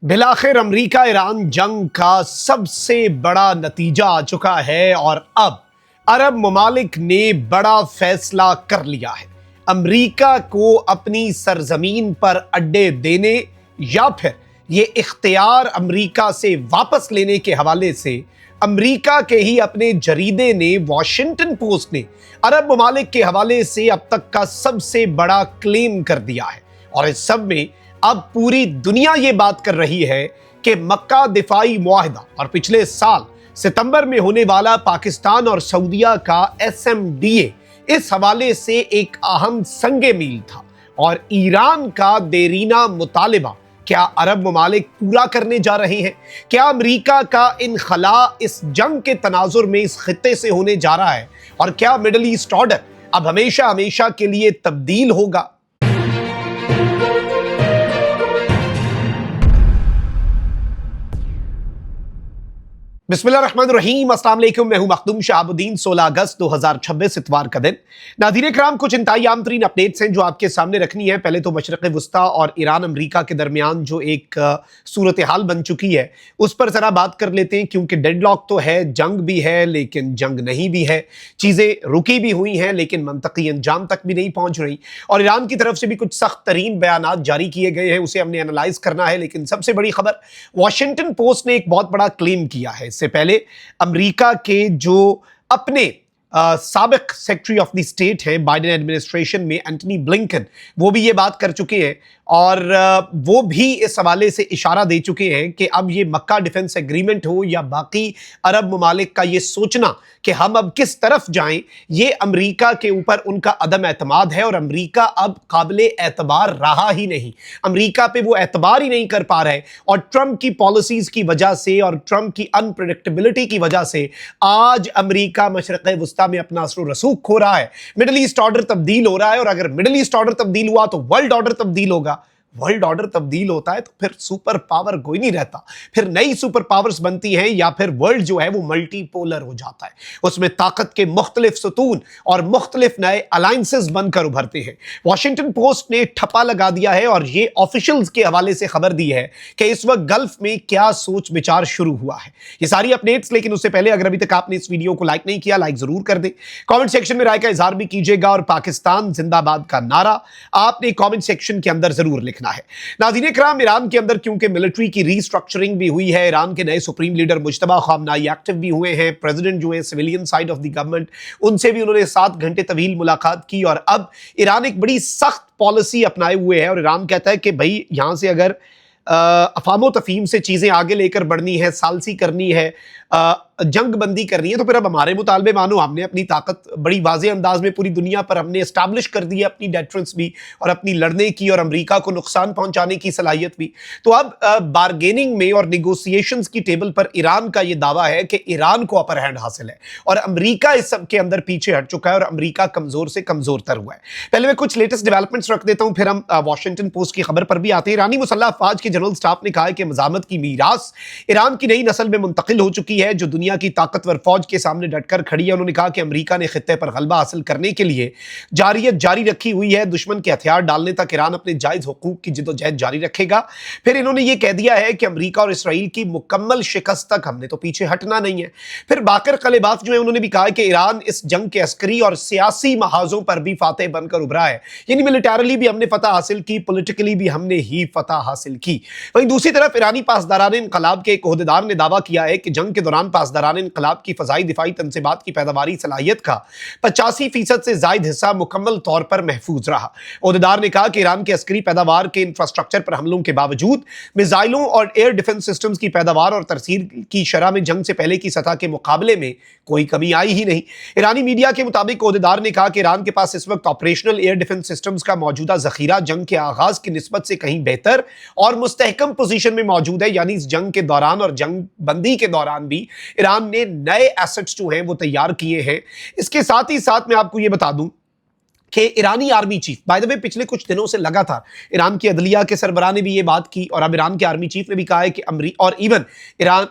بالآخر امریکہ ایران جنگ کا سب سے بڑا نتیجہ آ چکا ہے اور اب عرب ممالک نے بڑا فیصلہ کر لیا ہے۔ امریکہ کو اپنی سرزمین پر اڈے دینے یا پھر یہ اختیار امریکہ سے واپس لینے کے حوالے سے امریکہ کے ہی اپنے جریدے نے واشنگٹن پوسٹ نے عرب ممالک کے حوالے سے اب تک کا سب سے بڑا کلیم کر دیا ہے، اور اس سب میں اب پوری دنیا یہ بات کر رہی ہے کہ مکہ دفاعی معاہدہ اور پچھلے سال ستمبر میں ہونے والا پاکستان اور سعودیہ کا SMDA اس حوالے سے ایک اہم سنگ میل تھا، اور ایران کا دیرینہ مطالبہ کیا عرب ممالک پورا کرنے جا رہے ہیں؟ کیا امریکہ کا انخلا اس جنگ کے تناظر میں اس خطے سے ہونے جا رہا ہے؟ اور کیا مڈل ایسٹ آرڈر اب ہمیشہ کے لیے تبدیل ہوگا؟ بسم اللہ الرحمن الرحیم، السلام علیکم، میں ہوں مخدوم شہاب الدین۔ 16 اگست 2026 اتوار کا دن۔ ناظرین کرام، کچھ انتہائی عام ترین اپڈیٹس ہیں جو آپ کے سامنے رکھنی ہے۔ پہلے تو مشرق وسطیٰ اور ایران امریکہ کے درمیان جو ایک صورتحال بن چکی ہے اس پر ذرا بات کر لیتے ہیں، کیونکہ ڈیڈ لاک تو ہے، جنگ بھی ہے لیکن جنگ نہیں بھی ہے، چیزیں رکی بھی ہوئی ہیں لیکن منطقی انجام تک بھی نہیں پہنچ رہی، اور ایران کی طرف سے بھی کچھ سخت ترین بیانات جاری کیے گئے ہیں، اسے ہم نے انالائز کرنا ہے۔ لیکن سب سے بڑی خبر، واشنگٹن پوسٹ نے ایک بہت بڑا کلیم کیا ہے۔ اس سے پہلے امریکہ کے جو اپنے سابق سیکرٹری آف دی اسٹیٹ ہیں بائیڈن ایڈمنسٹریشن میں، اینٹنی بلنکن، وہ بھی یہ بات کر چکے ہیں، اور وہ بھی اس حوالے سے اشارہ دے چکے ہیں کہ اب یہ مکہ ڈیفنس ایگریمنٹ ہو یا باقی عرب ممالک کا یہ سوچنا کہ ہم اب کس طرف جائیں، یہ امریکہ کے اوپر ان کا عدم اعتماد ہے، اور امریکہ اب قابل اعتبار رہا ہی نہیں، امریکہ پہ وہ اعتبار ہی نہیں کر پا رہے، اور ٹرمپ کی پالیسیز کی وجہ سے اور ٹرمپ کی انپریڈکٹیبلٹی کی وجہ سے آج امریکہ مشرق وسطیٰ میں اپنا اثر و رسوخ کھو رہا ہے۔ مڈل ایسٹ آرڈر تبدیل ہو رہا ہے، اور اگر مڈل ایسٹ آرڈر تبدیل ہوا تو ورلڈ آرڈر تبدیل ہوگا۔ ورلڈ آرڈر تبدیل ہوتا ہے تو پھر سپر پاور کوئی نہیں رہتا، پھر نئی سپر پاورز بنتی ہیں، یا پھر ورلڈ جو ہے وہ ملٹی پولر ہو جاتا ہے، اس میں طاقت کے مختلف ستون اور مختلف نئے الائنسز بن کر ابھرتے ہیں۔ واشنگٹن پوسٹ نے ٹھپا لگا دیا ہے اور یہ آفیشلز کے حوالے سے خبر دی ہے کہ اس وقت گلف میں کیا سوچ بچار شروع ہوا ہے۔ یہ ساری اپڈیٹس، لیکن اس سے پہلے اگر ابھی تک آپ نے اس ویڈیو کو لائک نہیں کیا، لائک ضرور کر دیں، کامنٹ سیکشن میں رائے کا اظہار بھی کیجیے گا، اور پاکستان زندہ باد کا نعرہ آپ نے کامنٹ سیکشن کے اندر ضرور لکھنا ہے۔ ناظرین کرام، ایران کے اندر کیونکہ ملٹری کی ری سٹرکچرنگ بھی ہوئی ہے، ایران کے نئے supreme leader Mojtaba Khamenei active بھی ہوئے ہیں، پریزیڈنٹ جو ہے civilian side of the government, ان سے بھی انہوں نے 7 گھنٹے طویل ملاقات کی، اور اب ایران ایک بڑی سخت پالیسی اپنائے ہوئے ہے، اور ایران کہتا ہے کہ بھائی یہاں سے اگر افہام و تفہیم سے چیزیں آگے لے کر بڑھنی ہے، ثالثی کرنی ہے، جنگ بندی کرنی ہے، تو پھر اب ہمارے مطالبے مانو، ہم نے اپنی طاقت بڑی واضح انداز میں پوری دنیا پر ہم نے اسٹیبلش کر دی ہے، اپنی ڈیٹرنس بھی، اور اپنی لڑنے کی اور امریکہ کو نقصان پہنچانے کی صلاحیت بھی۔ تو اب بارگیننگ میں اور نیگوسیشنز کی ٹیبل پر ایران کا یہ دعویٰ ہے کہ ایران کو اپر ہینڈ حاصل ہے، اور امریکہ اس سب کے اندر پیچھے ہٹ چکا ہے، اور امریکہ کمزور سے کمزور تر ہوا ہے۔ پہلے میں کچھ لیٹسٹ ڈیولپمنٹس رکھ دیتا ہوں، پھر ہم واشنگٹن پوسٹ کی خبر پر بھی آتے ہیں۔ ایرانی مسلح افواج کے جنرل اسٹاف نے کہا ہے کہ مزاحمت کی میراث ایران کی نئی نسل میں منتقل ہو چکی ہے، جو دنیا کی طاقتور فوج کے سامنے ڈٹ کر کھڑی ہے۔ انہوں نے کہا کہ امریکہ نے خطے پر غلبہ حاصل کرنے کے لیے جاری رکھی ہوئی ہے، دشمن کے ہتھیار ڈالنے تک ایران اپنے جائز حقوق کی جدوجہد جاری رکھے گا۔ پھر انہوں نے یہ کہہ دیا ہے کہ امریکہ اور اسرائیل کی مکمل شکست تک ہم نے تو پیچھے ہٹنا نہیں ہے۔ پھر باقر قلیباف جو ہے انہوں نے بھی کہا کہ ایران اس جنگ کے عسکری اور سیاسی محاذوں پر بھی فاتح بن کر ابھرا ہے، یعنی ملیٹریلی بھی ہم نے فتح حاصل کی، پولیٹیکلی بھی ہم نے ہی فتح حاصل کی۔ وہیں دوسری طرف ایرانی پاسداران انقلاب کے ایک عہدیدار نے دعویٰ کیا ہے کہ جنگ کے دوران پاسداران انقلاب کی فضائی دفاعی تنصیبات کی پیداواری صلاحیت کا 85% سے زائد حصہ مکمل طور پر محفوظ رہا۔ عہدیدار نے کہا کہ ایران کے عسکری پیداوار کے انفراسٹرکچر پر حملوں کے باوجود میزائلوں اور ایئر ڈیفنس سسٹمز کی پیداوار اور ترسیل کی شرح میں جنگ سے پہلے کی سطح کے مقابلے میں کوئی کمی آئی ہی نہیں۔ ایرانی میڈیا کے مطابق عہدیدار نے کہا کہ ایران کے پاس اس وقت آپریشنل ایئر ڈیفنس سسٹمز کا موجودہ ذخیرہ جنگ کے آغاز کی نسبت سے کہیں بہتر اور مستحکم پوزیشن میں موجود ہے، یعنی اس جنگ کے دوران اور جنگ بندی کے دوران بھی ایران نے نئے ایسٹس جو ہیں وہ تیار کیے ہیں۔ اس کے ساتھ ہی ساتھ میں آپ کو یہ بتا دوں کہ ایرانی آرمی چیف بائی دا وے پچھلے کچھ دنوں سے لگاتار ایران کی عدلیہ کے سربراہ نے بھی یہ بات کی اور اب ایران کے آرمی چیف نے بھی کہا ہے کہ اور ایون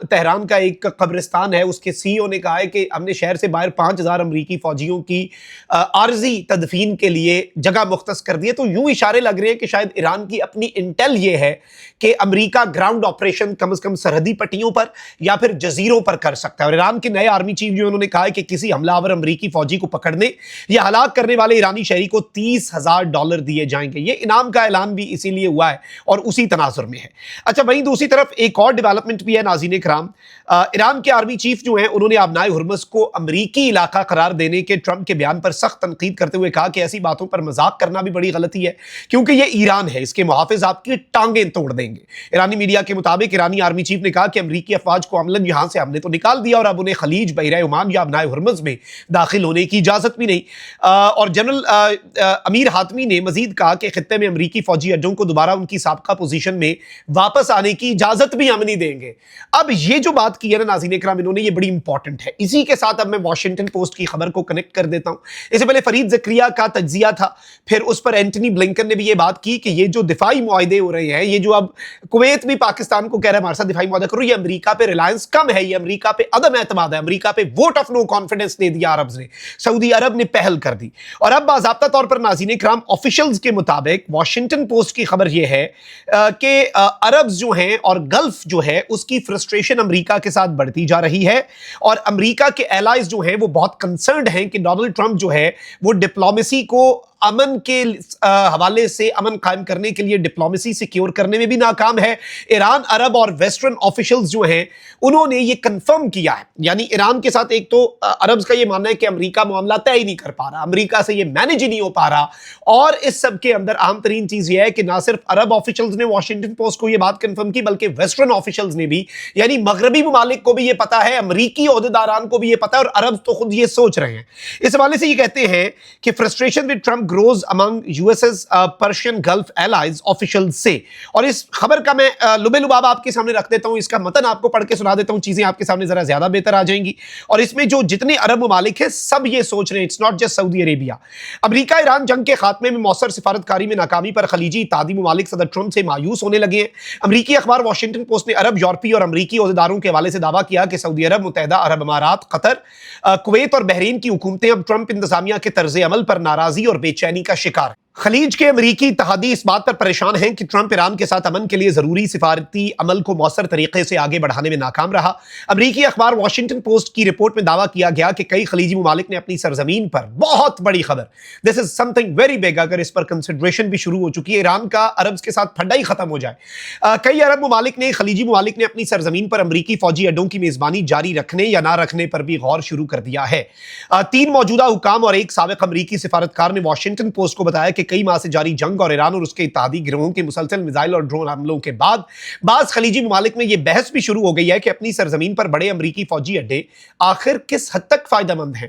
تہران کا ایک قبرستان ہے اس کے سی او نے کہا ہے کہ ہم نے شہر سے باہر 5000 امریکی فوجیوں کی عارضی تدفین کے لیے جگہ مختص کر دی ہے. تو یوں اشارے لگ رہے ہیں کہ شاید ایران کی اپنی انٹیل یہ ہے کہ امریکہ گراؤنڈ آپریشن کم از کم سرحدی پٹیوں پر یا پھر جزیروں پر کر سکتا ہے. اور ایران کے نئے آرمی چیف جو انہوں نے کہا ہے کہ کسی حملہ آور امریکی فوجی کو پکڑنے یا ہلاک کرنے والے ایرانی شہری کو $30,000 دیے جائیں گے. یہ انعام کا اعلان بھی اسی لیے ہوا ہے اور اسی تناظر میں ہے. اچھا وہیں دوسری طرف ایک اور ڈیولپمنٹ بھی ہے ناظرین کرام. ایران کے آرمی چیف جو ہیں انہوں نے آبنائے ہرمز کو امریکی علاقہ قرار دینے کے ٹرمپ کے بیان پر سخت تنقید کرتے ہوئے کہا کہ ایسی باتوں پر مذاق کرنا بھی بڑی غلطی ہے کیونکہ یہ ایران ہے, اس کے محافظ آپ کی ٹانگیں توڑ دیں گے. ایرانی میڈیا کے مطابق ایرانی آرمی چیف نے کہا کہ امریکی افواج کو عملاً یہاں سے ہم نے تو نکال دیا اور اب انہیں خلیج, بحیرہ عمان یا آبنائے ہرمز میں داخل ہونے کی اجازت بھی نہیں. اور جنرل امیر حاتمی نے مزید کہا کہ خطے میں امریکی فوجی اڈوں کو دوبارہ ان کی سابقہ پوزیشن میں واپس آنے کی اجازت بھی ہم نہیں دیں گے. اب یہ جو بات کی ہے نا ناظرین اکرام انہوں نے, یہ بڑی امپورٹنٹ ہے. اسی کے ساتھ اب میں واشنگٹن پوسٹ کی خبر کو کنیکٹ کر دیتا ہوں. اس سے پہلے فرید زکریا کا تجزیہ تھا, پھر اس پر اینٹنی بلنکن نے بھی یہ بات کی کہ یہ جو دفاعی معاہدے ہو رہے ہیں, یہ جو اب کویت بھی پاکستان کو کہہ رہا ہے ہمارے ساتھ دفاعی معاہدہ کرو, یہ امریکہ پہ ریلائنس کم ہے, یہ امریکہ پہ عدم اعتماد ہے, امریکہ پہ ووٹ آف نو کانفیڈنس دے دیا عرب نے, سعودی عرب نے پہل کر دی. اور اب باضابطہ طور پر ناظرین اکرام آفیشلز کے مطابق واشنگٹن پوسٹ کی خبر یہ ہے کہ عرب جو ہیں اور گلف جو ہے اس کی فرسٹریشن امریکہ کے ساتھ بڑھتی جا رہی ہے اور امریکہ کے ایلائز جو ہیں وہ بہت کنسرنڈ ہیں کہ ڈونلڈ ٹرمپ جو ہے وہ ڈپلومیسی کو امن کے حوالے سے امن قائم کرنے کے لیے ڈپلومیسی سیکیور کرنے میں بھی ناکام ہے. ایران, عرب اور ویسٹرن آفیشلز جو ہیں انہوں نے یہ کنفرم کیا ہے. یعنی ایران کے ساتھ ایک تو عرب کا یہ ماننا ہے کہ امریکہ معاملہ طے ہی نہیں کر پا رہا, امریکہ سے یہ مینیج ہی نہیں ہو پا رہا. اور اس سب کے اندر اہم ترین چیز یہ ہے کہ نہ صرف عرب آفیشلز نے واشنگٹن پوسٹ کو یہ بات کنفرم کی بلکہ ویسٹرن آفیشلز نے بھی, یعنی مغربی ممالک کو بھی یہ پتا ہے, امریکی عہدیداران کو بھی یہ پتا ہے اور عرب تو خود یہ سوچ رہے ہیں. اس حوالے سے یہ کہتے ہیں کہ frustration with Trump grows among US's Persian Gulf allies officials سے. اور اس خبر کا میں لبے لباب آپ کے سامنے رکھ دیتا ہوں, اس کا متن آپ کو پڑھ کے سنا دیتا ہوں, چیزیں آپ کے سامنے ذرا زیادہ بہتر آ جائیں گی. اور اس میں جو جتنے عرب ممالک ہیں سب یہ سوچ رہے ہیں, اٹس ناٹ جسٹ سعودی عربیہ. امریکہ ایران جنگ کے خاتمے میں مؤثر سفارتکاری میں ناکامی پر خلیجی اتحادی ممالک صدر ٹرمپ سے مایوس ہونے لگے ہیں. امریکی اخبار واشنگٹن پوسٹ نے عرب, یورپی اور امریکی عہدیداروں کے حوالے سے دعویٰ کیا کہ سعودی عرب, متحدہ عرب امارات, قطر, کویت اور بحرین کی حکومتیں اب ٹرمپ انتظامیہ کے طرز عمل پر ناراضی اور بے چینی کا شکار ہیں. خلیج کے امریکی اتحادی اس بات پر پریشان ہیں کہ ٹرمپ ایران کے ساتھ امن کے لیے ضروری سفارتی عمل کو مؤثر طریقے سے آگے بڑھانے میں ناکام رہا. امریکی اخبار واشنگٹن پوسٹ کی رپورٹ میں دعویٰ کیا گیا کہ کئی خلیجی ممالک نے اپنی سرزمین پر, بہت بڑی خبر, دس از سم تھنگ ویری بگ, اگر اس پر کنسیڈریشن بھی شروع ہو چکی ہے, ایران کا عرب کے ساتھ پھڈا ہی ختم ہو جائے. کئی عرب ممالک نے, خلیجی ممالک نے اپنی سرزمین پر امریکی فوجی اڈوں کی میزبانی جاری رکھنے یا نہ رکھنے پر بھی غور شروع کر دیا ہے. 3 موجودہ حکام اور ایک سابق امریکی سفارتکار نے واشنگٹن پوسٹ کو بتایا کہ کئی ماہ سے جاری جنگ اور ایران اور اس کے اتحادی گروہوں کے مسلسل میزائل اور ڈرون حملوں کے بعد بعض خلیجی ممالک میں یہ بحث بھی شروع ہو گئی ہے کہ اپنی سرزمین پر بڑے امریکی فوجی اڈے آخر کس حد تک فائدہ مند ہیں,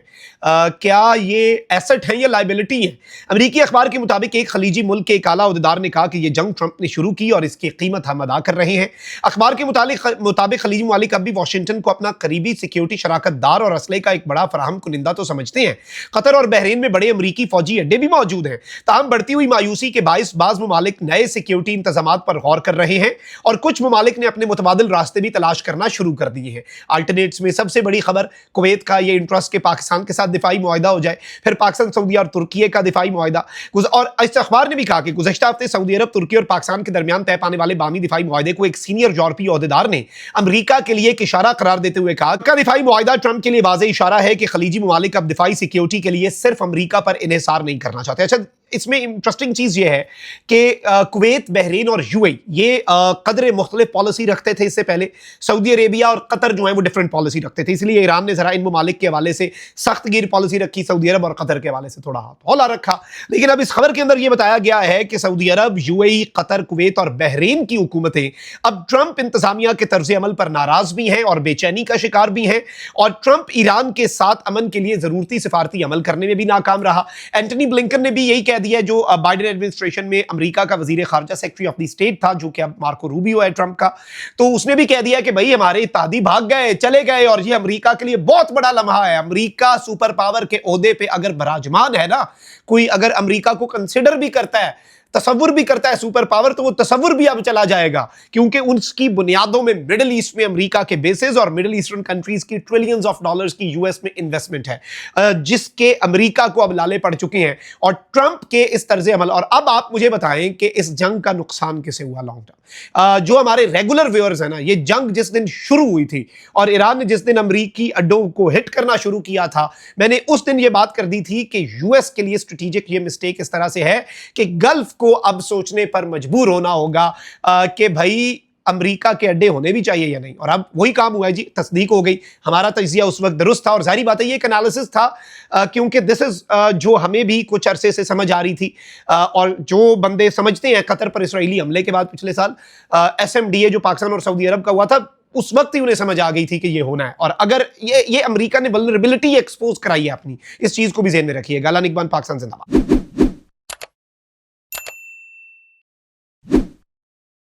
کیا یہ ایسٹ ہیں یا لائبلٹی ہیں. امریکی اخبار کے مطابق ایک خلیجی ملک کے ایک اعلیٰ عہدیدار نے کہا کہ یہ جنگ ٹرمپ نے شروع کی اور اس کی قیمت ہم ادا کر رہے ہیں. اخبار کے مطابق خلیجی ممالک اب بھی واشنگٹن کو اپنا قریبی سیکیورٹی شراکت دار اور اسلحے کا ایک بڑا فراہم کنندہ تو سمجھتے ہیں. قطر اور بحرین میں بڑے امریکی فوجی اڈے بھی موجود ہیں. تاہم بڑھتی ہوئی مایوسی کے باعث بعض ممالک نئے سیکیورٹی انتظامات پر غور کر رہے ہیں اور کچھ ممالک نے اپنے متبادل راستے بھی تلاش کرنا شروع کر دیے ہیں. الٹرنیٹس میں سب سے بڑی خبر کویت کا یہ انٹرسٹ کہ پاکستان کے ساتھ دفاعی معاہدہ ہو جائے, پھر پاکستان, سعودی اور ترکی کا دفاعی معاہدہ. اور اس اخبار نے بھی کہا کہ گزشتہ ہفتے سعودی عرب, ترکی اور پاکستان کے درمیان طے پانے والے باہمی دفاعی معاہدے کو ایک سینئر یورپی عہدیدار نے امریکہ کے لیے ایک اشارہ قرار دیتے ہوئے کہا کہ دفاعی معاہدہ ٹرمپ کے لیے واضح اشارہ ہے کہ خلیجی ممالک اب دفاعی سیکیورٹی کے لیے صرف امریکہ پر انحصار نہیں کرنا چاہتے. اچھا, اس میں انٹرسٹنگ چیز یہ ہے کہ کویت, بحرین اور یو اے یہ قدر مختلف پالیسی رکھتے تھے اس سے پہلے. سعودی عربیہ اور قطر جو ہیں وہ ڈیفرنٹ پالیسی رکھتے تھے, اس لیے ایران نے ذرا ان ممالک کے حوالے سے سخت گیر پالیسی رکھی, سعودی عرب اور قطر کے حوالے سے تھوڑا ہاتھ ہولا رکھا. لیکن اب اس خبر کے اندر یہ بتایا گیا ہے کہ سعودی عرب, you a E, Qatar, Kuwait اور بحرین کی حکومتیں اب ٹرمپ انتظامیہ کے طرز عمل پر ناراض بھی ہیں اور بے چینی کا شکار بھی ہیں, اور ٹرمپ ایران کے ساتھ امن کے لیے ضرورتی سفارتی عمل کرنے میں بھی ناکام رہا. اینٹنی بلنکن نے بھی یہی کہہ کہہ دیا جو بائیڈن ایڈمنسٹریشن میں امریکہ کا وزیر خارجہ سیکرٹری آف دی اسٹیٹ تھا جو کہ اب مارکو روبیو ہے ٹرمپ کا، تو اس نے بھی کہہ دیا کہ بھائی ہمارے اتحادی بھاگ گئے، چلے گئے، اور یہ امریکہ کے لیے بہت بڑا لمحہ ہے۔ امریکہ سپر پاور کے عہدے پہ اگر براجمان ہے نا، کوئی اگر امریکہ کو کنسیڈر بھی کرتا ہے، تصور بھی کرتا ہے سپر پاور، تو وہ تصور بھی اب چلا جائے گا، کیونکہ اس کی بنیادوں میں مڈل ایسٹ میں امریکہ کے بیسز اور مڈل ایسٹرن کنٹریز کی ٹریلینز آف ڈالرز کی یو ایس میں انویسٹمنٹ ہے، جس کے امریکہ کو اب لالے پڑ چکے ہیں اور ٹرمپ کے اس طرز عمل۔ اور اب آپ مجھے بتائیں کہ اس جنگ کا نقصان کسے ہوا لانگ ٹرم؟ جو ہمارے ریگولر ویورز ہیں نا، یہ جنگ جس دن شروع ہوئی تھی اور ایران نے جس دن امریکی اڈوں کو ہٹ کرنا شروع کیا تھا، میں نے اس دن یہ بات کر دی تھی کہ یو ایس کے لیے اسٹریٹجک یہ مسٹیک اس طرح سے ہے کہ گلف کو اب سوچنے پر مجبور ہونا ہوگا کہ بھائی امریکہ کے اڈے ہونے بھی چاہیے یا نہیں، اور اب وہی کام ہوا ہے جی، تصدیق ہو گئی۔ ہمارا تجزیہ اس وقت درست تھا، اور ظاہری بات ہے یہ ایک انالیسس تھا، کیونکہ دس از جو ہمیں بھی کچھ عرصے سے سمجھ آ رہی تھی، اور جو بندے سمجھتے ہیں قطر پر اسرائیلی حملے کے بعد پچھلے سال SMDA جو پاکستان اور سعودی عرب کا ہوا تھا، اس وقت ہی انہیں سمجھ آ گئی تھی کہ یہ ہونا ہے۔ اور اگر یہ امریکہ نے ولنریبلٹی ایکسپوز کرائی ہے اپنی، اس چیز کو بھی ذہن میں رکھیے گا۔ لان اقبال، پاکستان زندہ باد۔